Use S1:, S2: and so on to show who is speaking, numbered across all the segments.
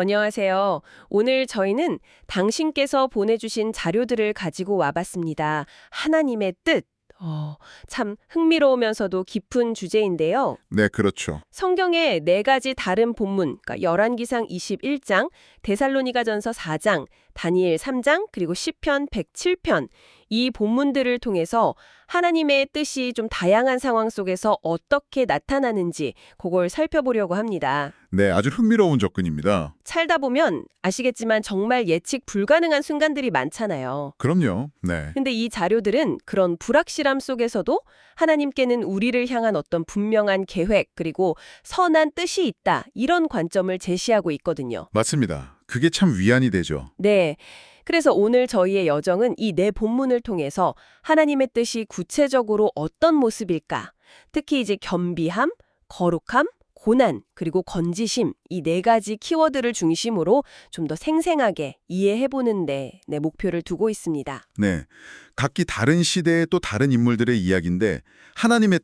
S1: 안녕하세요. 오늘 저희는 당신께서 보내주신 자료들을 가지고 와봤습니다. 하나님의 뜻. 참 흥미로우면서도 깊은 주제인데요.
S2: 네, 그렇죠.
S1: 성경의 네 가지 다른 본문, 그러니까 열왕기상 21장, 데살로니가전서 4장, 다니엘 3장, 그리고 시편 107편, 이 본문들을 통해서 하나님의 뜻이 좀 다양한 상황 속에서 어떻게 나타나는지 그걸 살펴보려고 합니다.
S2: 네, 아주 흥미로운 접근입니다.
S1: 살다 보면 아시겠지만 정말 예측 불가능한 순간들이 많잖아요.
S2: 그럼요. 네.
S1: 근데 이 자료들은 그런 불확실함 속에서도 하나님께는 우리를 향한 어떤 분명한 계획 그리고 선한 뜻이 있다 이런 관점을 제시하고 있거든요.
S2: 맞습니다. 그게 참 위안이 되죠.
S1: 네. 그래서 오늘 저희의 여정은 이 네 본문을 통해서 하나님의 뜻이 구체적으로 어떤 모습일까? 특히 이제 겸비함, 거룩함, 고난, 그리고 건지심 이 네 가지 키워드를 중심으로 좀 더 생생하게 이해해보는데 목표를 두고 있습니다.
S2: 네. 각기 다른 시대의 또 다른 인물들의 이야기인데 하나님의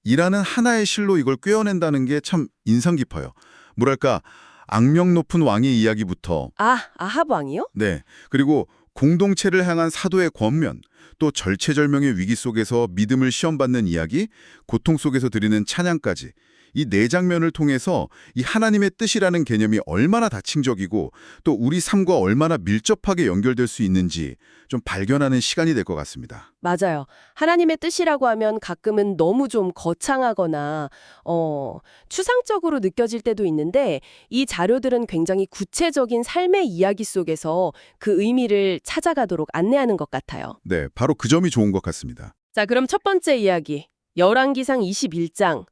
S2: 뜻이라는 하나의 실로 이걸 꿰어낸다는 게 참 인상 깊어요. 뭐랄까 악명 높은 왕의 이야기부터
S1: 아합 왕이요?
S2: 네. 그리고 공동체를 향한 사도의 권면, 또 절체절명의 위기 속에서 믿음을 시험받는 이야기, 고통 속에서 드리는 찬양까지 이 네 장면을 통해서 이 하나님의 뜻이라는 개념이 얼마나 다층적이고 또 우리 삶과 얼마나 밀접하게 연결될 수 있는지 좀 발견하는 시간이 될 것 같습니다.
S1: 맞아요. 하나님의 뜻이라고 하면 가끔은 너무 좀 거창하거나 추상적으로 느껴질 때도 있는데 이 자료들은 굉장히 구체적인 삶의 이야기 속에서 그 의미를 찾아가도록 안내하는 것 같아요.
S2: 네, 바로 그 점이 좋은 것 같습니다.
S1: 자, 그럼 첫 번째 이야기. 열왕기상 21장.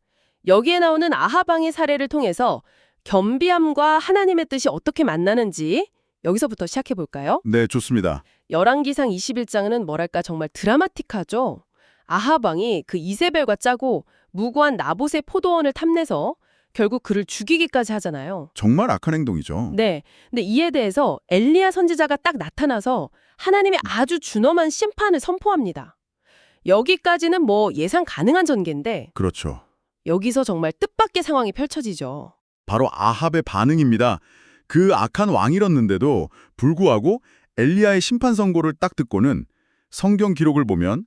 S1: 여기에 나오는 아합 왕의 사례를 통해서 겸비함과 하나님의 뜻이 어떻게 만나는지 여기서부터 시작해 볼까요?
S2: 네, 좋습니다.
S1: 열왕기상 21장은 뭐랄까 정말 드라마틱하죠. 아합 왕이 그 이세벨과 짜고 무고한 나봇의 포도원을 탐내서 결국 그를 죽이기까지 하잖아요.
S2: 정말 악한 행동이죠.
S1: 네. 근데 이에 대해서 엘리야 선지자가 딱 나타나서 하나님의 아주 준엄한 심판을 선포합니다. 여기까지는 뭐 예상 가능한 전개인데
S2: 그렇죠.
S1: 여기서 정말 뜻밖의 상황이 펼쳐지죠.
S2: 바로 아합의 반응입니다. 그 악한 왕 잃었는데도 불구하고 엘리야의 심판 선고를 딱 듣고는 성경 기록을 보면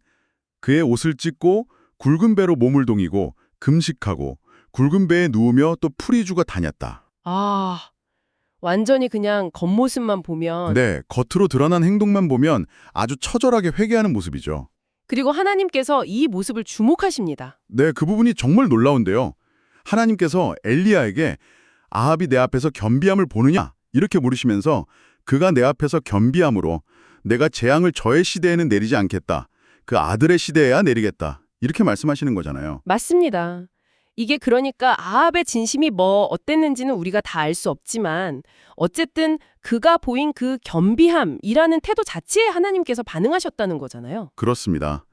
S2: 그의 옷을 찢고 굵은 배로 몸을 동이고 금식하고 굵은 배에 누우며 또 풀이 죽어 다녔다.
S1: 완전히 그냥 겉모습만 보면
S2: 네, 겉으로 드러난 행동만 보면 아주 처절하게 회개하는 모습이죠.
S1: 그리고 하나님께서 이 모습을 주목하십니다.
S2: 네, 그 부분이 정말 놀라운데요. 하나님께서 엘리야에게 아합이 내 앞에서 겸비함을 보느냐? 이렇게 물으시면서 그가 내 앞에서 겸비함으로 내가 재앙을 저의 시대에는 내리지 않겠다. 그 아들의 시대에야 내리겠다. 이렇게 말씀하시는 거잖아요.
S1: 맞습니다. 이게 그러니까 아합의 진심이 뭐 어땠는지는 우리가 다 알 수 없지만 어쨌든 그가 보인 그 겸비함이라는 태도 자체에 하나님께서 반응하셨다는 거잖아요.
S2: 그렇습니다.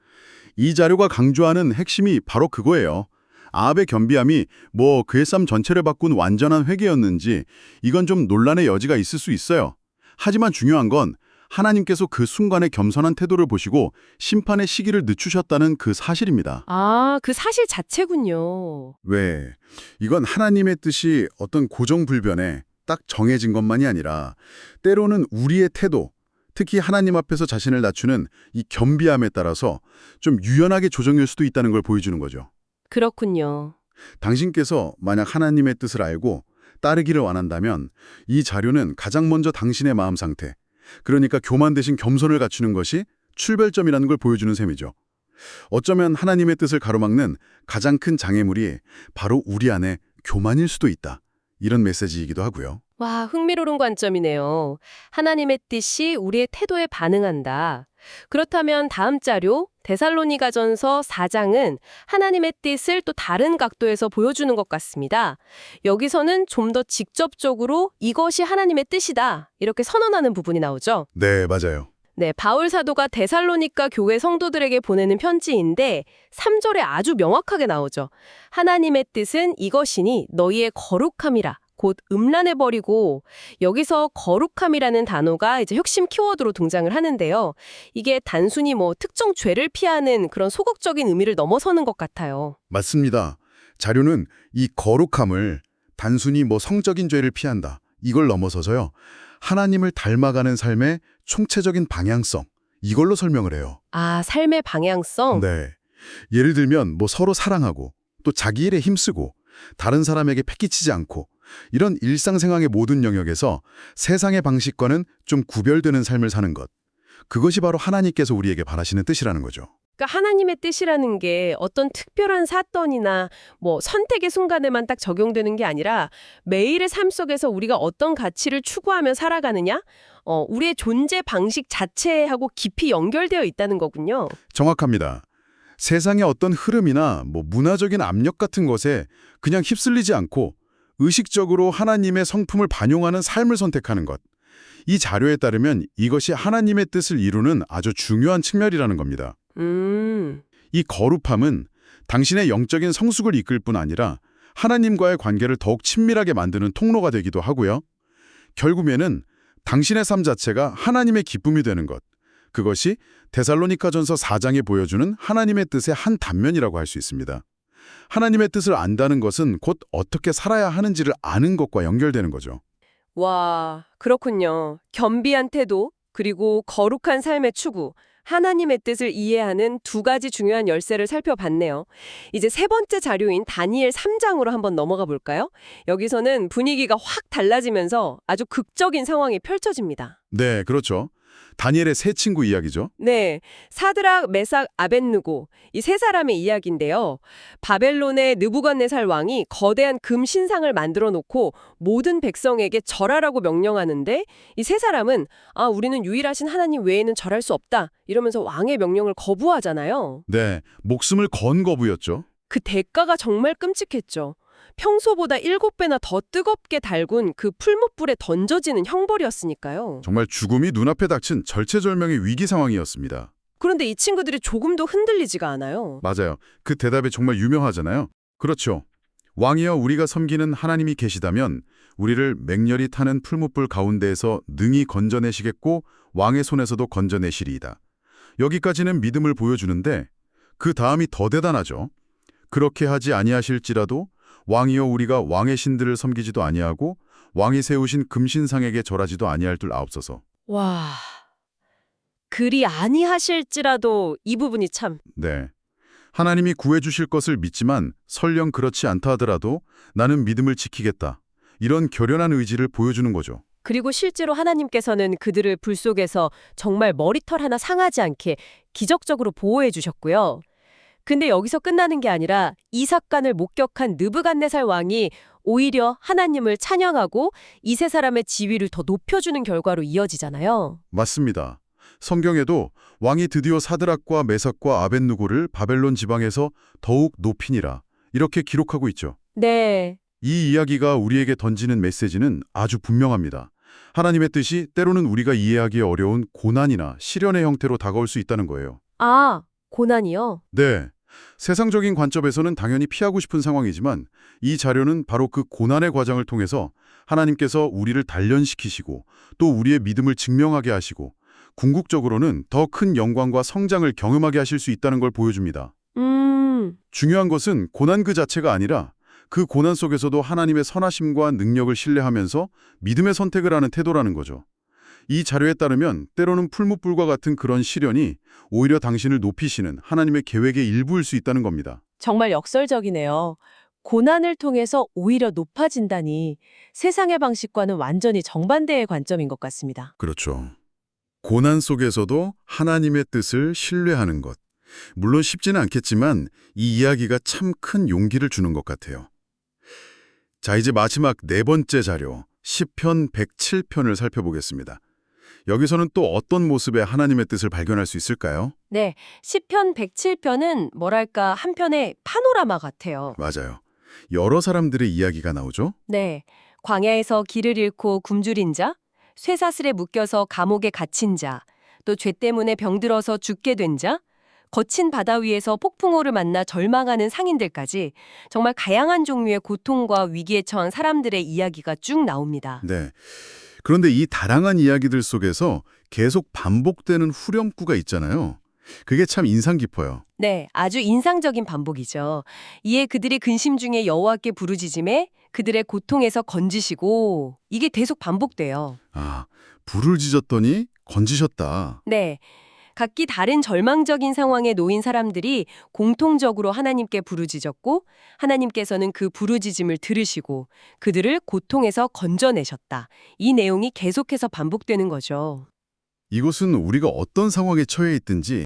S2: 이 자료가 강조하는 핵심이 바로 그거예요. 아합의 겸비함이 뭐 그의 삶 전체를 바꾼 완전한 회개였는지 이건 좀 논란의 여지가 있을 수 있어요. 하지만 중요한 건 하나님께서 그 순간의 겸손한 태도를 보시고 심판의 시기를 늦추셨다는 그 사실입니다.
S1: 그 사실 자체군요.
S2: 왜? 이건 하나님의 뜻이 어떤 고정불변에 딱 정해진 것만이 아니라 때로는 우리의 태도, 특히 하나님 앞에서 자신을 낮추는 이 겸비함에 따라서 좀 유연하게 조정일 수도 있다는 걸 보여주는 거죠.
S1: 그렇군요.
S2: 당신께서 만약 하나님의 뜻을 알고 따르기를 원한다면 이 자료는 가장 먼저 당신의 마음 상태, 그러니까 교만 대신 겸손을 갖추는 것이 출발점이라는 걸 보여주는 셈이죠. 어쩌면 하나님의 뜻을 가로막는 가장 큰 장애물이 바로 우리 안에 교만일 수도 있다. 이런 메시지이기도 하고요.
S1: 와, 흥미로운 관점이네요. 하나님의 뜻이 우리의 태도에 반응한다. 그렇다면 다음 자료 데살로니가전서 4장은 하나님의 뜻을 또 다른 각도에서 보여주는 것 같습니다. 여기서는 좀 더 직접적으로 이것이 하나님의 뜻이다 이렇게 선언하는 부분이 나오죠.
S2: 네, 맞아요.
S1: 네, 바울 사도가 데살로니가 교회 성도들에게 보내는 편지인데 3절에 아주 명확하게 나오죠. 하나님의 뜻은 이것이니 너희의 거룩함이라. 곧 음란해버리고 여기서 거룩함이라는 단어가 이제 핵심 키워드로 등장을 하는데요. 이게 단순히 뭐 특정 죄를 피하는 그런 소극적인 의미를 넘어서는 것 같아요.
S2: 맞습니다. 자료는 이 거룩함을 단순히 뭐 성적인 죄를 피한다 이걸 넘어서서요. 하나님을 닮아가는 삶의 총체적인 방향성, 이걸로 설명을 해요.
S1: 아, 삶의 방향성?
S2: 네. 예를 들면 서로 사랑하고 또 자기 일에 힘쓰고 다른 사람에게 패기치지 않고 이런 일상생활의 모든 영역에서 세상의 방식과는 좀 구별되는 삶을 사는 것. 그것이 바로 하나님께서 우리에게 바라시는 뜻이라는 거죠.
S1: 그러니까 하나님의 뜻이라는 게 어떤 특별한 사건이나 선택의 순간에만 딱 적용되는 게 아니라 매일의 삶 속에서 우리가 어떤 가치를 추구하며 살아가느냐? 우리의 존재 방식 자체하고 깊이 연결되어 있다는 거군요.
S2: 정확합니다. 세상의 어떤 흐름이나 문화적인 압력 같은 것에 그냥 휩쓸리지 않고 의식적으로 하나님의 성품을 반영하는 삶을 선택하는 것. 이 자료에 따르면 이것이 하나님의 뜻을 이루는 아주 중요한 측면이라는 겁니다. 이 거룩함은 당신의 영적인 성숙을 이끌 뿐 아니라 하나님과의 관계를 더욱 친밀하게 만드는 통로가 되기도 하고요. 결국에는 당신의 삶 자체가 하나님의 기쁨이 되는 것. 그것이 데살로니가전서 4장에 보여주는 하나님의 뜻의 한 단면이라고 할 수 있습니다. 하나님의 뜻을 안다는 것은 곧 어떻게 살아야 하는지를 아는 것과 연결되는 거죠.
S1: 와, 그렇군요. 겸비한 태도, 그리고 거룩한 삶의 추구, 하나님의 뜻을 이해하는 두 가지 중요한 열쇠를 살펴봤네요. 이제 세 번째 자료인 다니엘 3장으로 한번 넘어가 볼까요? 여기서는 분위기가 확 달라지면서 아주 극적인 상황이 펼쳐집니다.
S2: 네, 그렇죠. 다니엘의 세 친구 이야기죠.
S1: 네, 사드락, 메삭, 아벳느고 이 세 사람의 이야기인데요. 바벨론의 느부갓네살 왕이 거대한 금 신상을 만들어 놓고 모든 백성에게 절하라고 명령하는데 이 세 사람은 우리는 유일하신 하나님 외에는 절할 수 없다 이러면서 왕의 명령을 거부하잖아요.
S2: 네, 목숨을 건 거부였죠.
S1: 그 대가가 정말 끔찍했죠. 평소보다 7배나 더 뜨겁게 달군 그 풀무불에 던져지는 형벌이었으니까요.
S2: 정말 죽음이 눈앞에 닥친 절체절명의 위기 상황이었습니다.
S1: 그런데 이 친구들이 조금도 흔들리지가 않아요.
S2: 맞아요. 그 대답이 정말 유명하잖아요. 그렇죠. 왕이여 우리가 섬기는 하나님이 계시다면 우리를 맹렬히 타는 풀무불 가운데에서 능히 건져내시겠고 왕의 손에서도 건져내시리이다. 여기까지는 믿음을 보여주는데 그 다음이 더 대단하죠. 그렇게 하지 아니하실지라도 왕이여 우리가 왕의 신들을 섬기지도 아니하고 왕이 세우신 금신상에게 절하지도 아니할 줄 아옵소서.
S1: 와, 그리 아니하실지라도 이 부분이 참.
S2: 네. 하나님이 구해주실 것을 믿지만 설령 그렇지 않다 하더라도 나는 믿음을 지키겠다. 이런 결연한 의지를 보여주는 거죠.
S1: 그리고 실제로 하나님께서는 그들을 불 속에서 정말 머리털 하나 상하지 않게 기적적으로 보호해 주셨고요. 근데 여기서 끝나는 게 아니라 이 사건을 목격한 느부갓네살 왕이 오히려 하나님을 찬양하고 이 세 사람의 지위를 더 높여주는 결과로 이어지잖아요.
S2: 맞습니다. 성경에도 왕이 드디어 사드락과 메삭과 아벳느고를 바벨론 지방에서 더욱 높이니라 이렇게 기록하고 있죠.
S1: 네.
S2: 이 이야기가 우리에게 던지는 메시지는 아주 분명합니다. 하나님의 뜻이 때로는 우리가 이해하기 어려운 고난이나 시련의 형태로 다가올 수 있다는 거예요.
S1: 아, 고난이요?
S2: 네. 세상적인 관점에서는 당연히 피하고 싶은 상황이지만 이 자료는 바로 그 고난의 과정을 통해서 하나님께서 우리를 단련시키시고 또 우리의 믿음을 증명하게 하시고 궁극적으로는 더 큰 영광과 성장을 경험하게 하실 수 있다는 걸 보여줍니다. 중요한 것은 고난 그 자체가 아니라 그 고난 속에서도 하나님의 선하심과 능력을 신뢰하면서 믿음의 선택을 하는 태도라는 거죠. 이 자료에 따르면 때로는 풀무불과 같은 그런 시련이 오히려 당신을 높이시는 하나님의 계획의 일부일 수 있다는 겁니다.
S1: 정말 역설적이네요. 고난을 통해서 오히려 높아진다니 세상의 방식과는 완전히 정반대의 관점인 것 같습니다.
S2: 그렇죠. 고난 속에서도 하나님의 뜻을 신뢰하는 것. 물론 쉽지는 않겠지만 이 이야기가 참 큰 용기를 주는 것 같아요. 자, 이제 마지막 네 번째 자료, 시편 107편을 살펴보겠습니다. 여기서는 또 어떤 모습의 하나님의 뜻을 발견할 수 있을까요?
S1: 네, 시편 107편은 뭐랄까 한편의 파노라마 같아요.
S2: 맞아요. 여러 사람들의 이야기가 나오죠?
S1: 네, 광야에서 길을 잃고 굶주린 자, 쇠사슬에 묶여서 감옥에 갇힌 자, 또 죄 때문에 병들어서 죽게 된 자, 거친 바다 위에서 폭풍우를 만나 절망하는 상인들까지 정말 다양한 종류의 고통과 위기에 처한 사람들의 이야기가 쭉 나옵니다.
S2: 네. 그런데 이 다양한 이야기들 속에서 계속 반복되는 후렴구가 있잖아요. 그게 참 인상 깊어요.
S1: 네, 아주 인상적인 반복이죠. 이에 그들이 근심 중에 여호와께 부르짖음에 그들의 고통에서 건지시고 이게 계속 반복돼요.
S2: 아, 불을 지졌더니 건지셨다.
S1: 네. 각기 다른 절망적인 상황에 놓인 사람들이 공통적으로 하나님께 부르짖었고 하나님께서는 그 부르짖음을 들으시고 그들을 고통에서 건져내셨다. 이 내용이 계속해서 반복되는 거죠.
S2: 이것은 우리가 어떤 상황에 처해 있든지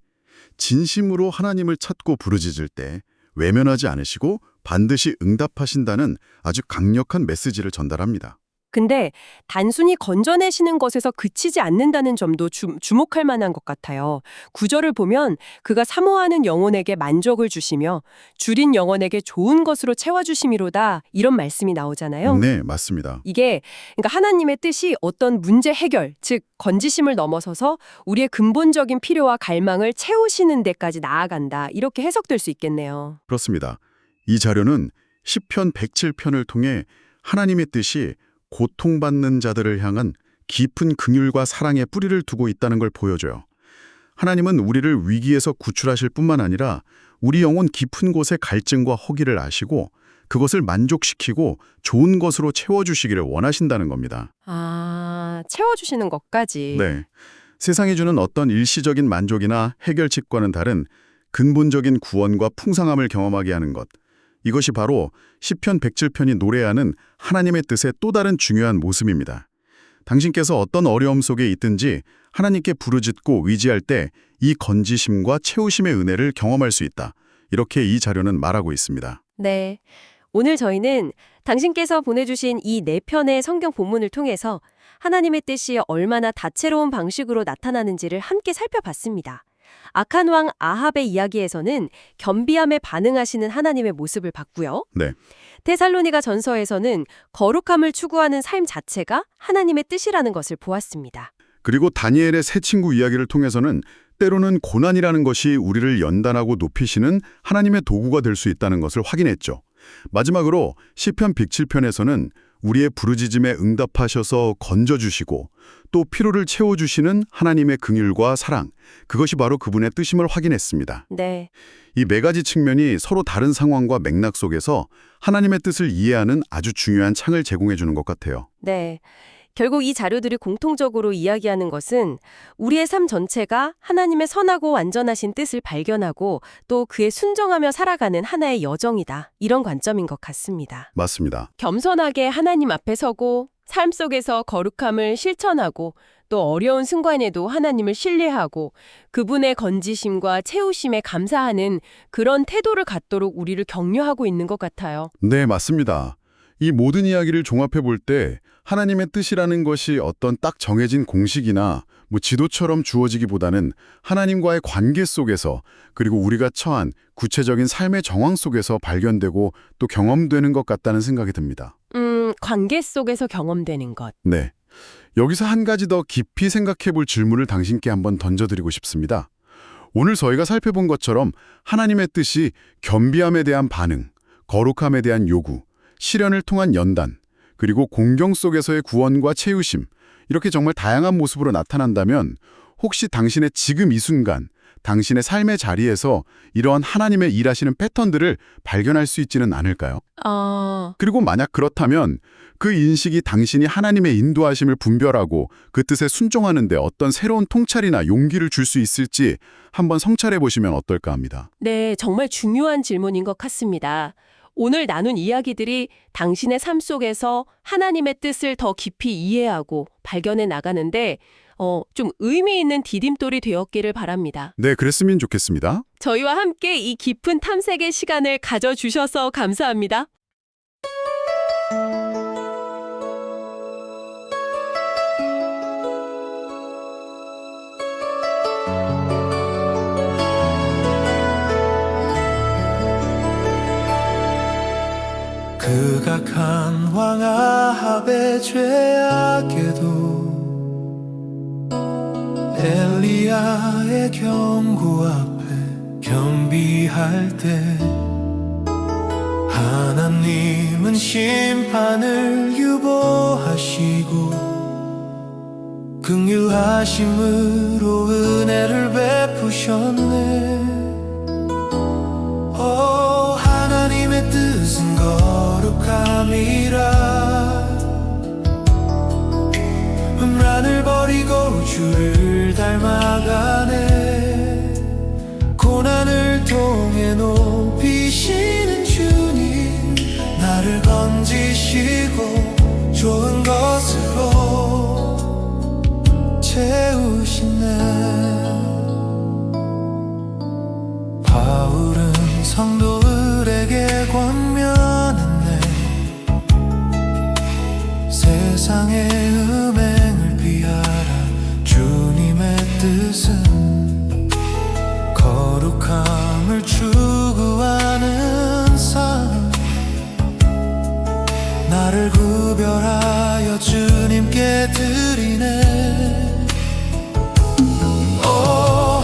S2: 진심으로 하나님을 찾고 부르짖을 때 외면하지 않으시고 반드시 응답하신다는 아주 강력한 메시지를 전달합니다.
S1: 근데 단순히 건져내시는 것에서 그치지 않는다는 점도 주목할 만한 것 같아요. 구절을 보면 그가 사모하는 영혼에게 만족을 주시며 줄인 영혼에게 좋은 것으로 채워주심이로다 이런 말씀이 나오잖아요.
S2: 네, 맞습니다.
S1: 이게 그러니까 하나님의 뜻이 어떤 문제 해결, 즉 건지심을 넘어서서 우리의 근본적인 필요와 갈망을 채우시는 데까지 나아간다. 이렇게 해석될 수 있겠네요.
S2: 그렇습니다. 이 자료는 시편 107편을 통해 하나님의 뜻이 고통받는 자들을 향한 깊은 긍휼과 사랑의 뿌리를 두고 있다는 걸 보여줘요. 하나님은 우리를 위기에서 구출하실 뿐만 아니라 우리 영혼 깊은 곳의 갈증과 허기를 아시고 그것을 만족시키고 좋은 것으로 채워주시기를 원하신다는 겁니다.
S1: 아, 채워주시는 것까지.
S2: 네, 세상이 주는 어떤 일시적인 만족이나 해결책과는 다른 근본적인 구원과 풍성함을 경험하게 하는 것. 이것이 바로 시편 107편이 노래하는 하나님의 뜻의 또 다른 중요한 모습입니다. 당신께서 어떤 어려움 속에 있든지 하나님께 부르짖고 의지할 때 이 건지심과 채우심의 은혜를 경험할 수 있다. 이렇게 이 자료는 말하고 있습니다.
S1: 네. 오늘 저희는 당신께서 보내주신 이 4편의 성경 본문을 통해서 하나님의 뜻이 얼마나 다채로운 방식으로 나타나는지를 함께 살펴봤습니다. 악한 왕 아합의 이야기에서는 겸비함에 반응하시는 하나님의 모습을 봤고요.
S2: 네,
S1: 데살로니가 전서에서는 거룩함을 추구하는 삶 자체가 하나님의 뜻이라는 것을 보았습니다.
S2: 그리고 다니엘의 새 친구 이야기를 통해서는 때로는 고난이라는 것이 우리를 연단하고 높이시는 하나님의 도구가 될 수 있다는 것을 확인했죠. 마지막으로 시편 107편에서는 우리의 부르짖음에 응답하셔서 건져주시고 또 피로를 채워주시는 하나님의 긍휼과 사랑, 그것이 바로 그분의 뜻임을 확인했습니다.
S1: 네.
S2: 이 4가지 측면이 서로 다른 상황과 맥락 속에서 하나님의 뜻을 이해하는 아주 중요한 창을 제공해 주는 것 같아요.
S1: 네. 결국 이 자료들이 공통적으로 이야기하는 것은 우리의 삶 전체가 하나님의 선하고 완전하신 뜻을 발견하고 또 그에 순종하며 살아가는 하나의 여정이다. 이런 관점인 것 같습니다.
S2: 맞습니다.
S1: 겸손하게 하나님 앞에 서고 삶 속에서 거룩함을 실천하고 또 어려운 순간에도 하나님을 신뢰하고 그분의 건지심과 채우심에 감사하는 그런 태도를 갖도록 우리를 격려하고 있는 것 같아요.
S2: 네, 맞습니다. 이 모든 이야기를 종합해 볼 때 하나님의 뜻이라는 것이 어떤 딱 정해진 공식이나 지도처럼 주어지기보다는 하나님과의 관계 속에서 그리고 우리가 처한 구체적인 삶의 정황 속에서 발견되고 또 경험되는 것 같다는 생각이 듭니다.
S1: 관계 속에서 경험되는 것.
S2: 네. 여기서 한 가지 더 깊이 생각해 볼 질문을 당신께 한번 던져드리고 싶습니다. 오늘 저희가 살펴본 것처럼 하나님의 뜻이 겸비함에 대한 반응, 거룩함에 대한 요구, 시련을 통한 연단, 그리고 공경 속에서의 구원과 채우심, 이렇게 정말 다양한 모습으로 나타난다면 혹시 당신의 지금 이 순간, 당신의 삶의 자리에서 이러한 하나님의 일하시는 패턴들을 발견할 수 있지는 않을까요? 그리고 만약 그렇다면 그 인식이 당신이 하나님의 인도하심을 분별하고 그 뜻에 순종하는 데 어떤 새로운 통찰이나 용기를 줄 수 있을지 한번 성찰해 보시면 어떨까 합니다.
S1: 네, 정말 중요한 질문인 것 같습니다. 오늘 나눈 이야기들이 당신의 삶 속에서 하나님의 뜻을 더 깊이 이해하고 발견해 나가는데 좀 의미 있는 디딤돌이 되었기를 바랍니다.
S2: 네, 그랬으면 좋겠습니다.
S1: 저희와 함께 이 깊은 탐색의 시간을 가져주셔서 감사합니다.
S3: 극악한 왕 아합의 죄악에도 엘리야의 경고 앞에 겸비할 때 하나님은 심판을 유보하시고 긍휼하심으로 은혜를 베푸셨네. 하나님의 뜻은 거룩함이라 주를 닮아가네. 고난을 통해 높이시는 주님, 나를 건지시고 좋은 것으로 채우시네. 바울은 성도들에게 권면했네. 세상의 음행을 피하라. 주님의 뜻은 거룩함을 추구하는 삶. 나를 구별하여 주님께 드리네. 오,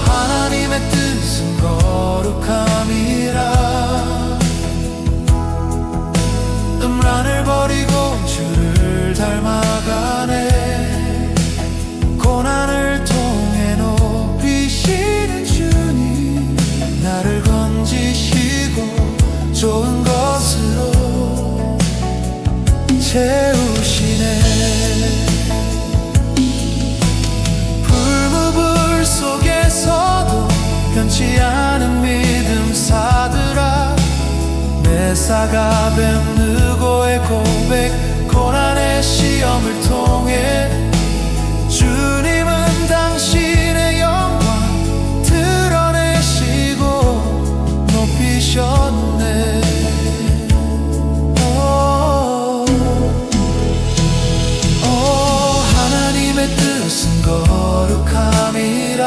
S3: 하나님의 뜻은 거룩함이라. 음란을 버리고 주를 닮아가네. 고난을 통해 높이시는 주님, 나를 건지시고 좋은 것으로 채우시네. 불무불 속에서도 변치 않은 믿음사들아, 메사가 뱀 느고의 고백, 고난의 시험을 통해 주님은 당신의 영광 드러내시고 높이셨네. 오, 하나님의 뜻은 거룩함이라.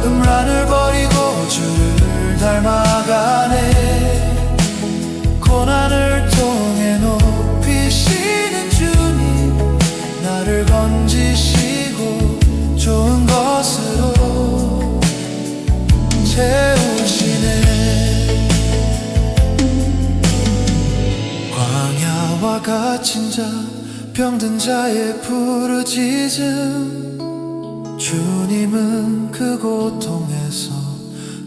S3: 음란을 버리고 주를 닮아가네. 고난을 통해 높이시는 주님, 나를 건지시고 좋은 것으로 채우시네. 광야와 갇힌 자, 병든 자의 부르짖음, 주님은 그 고통에서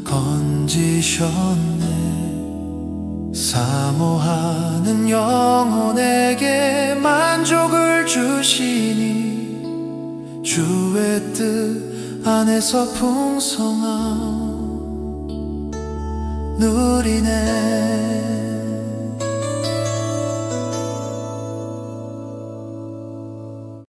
S3: 건지셨네. 사모하는 영혼에게 만족을 주시니 주의 뜻 안에서 풍성함 누리네.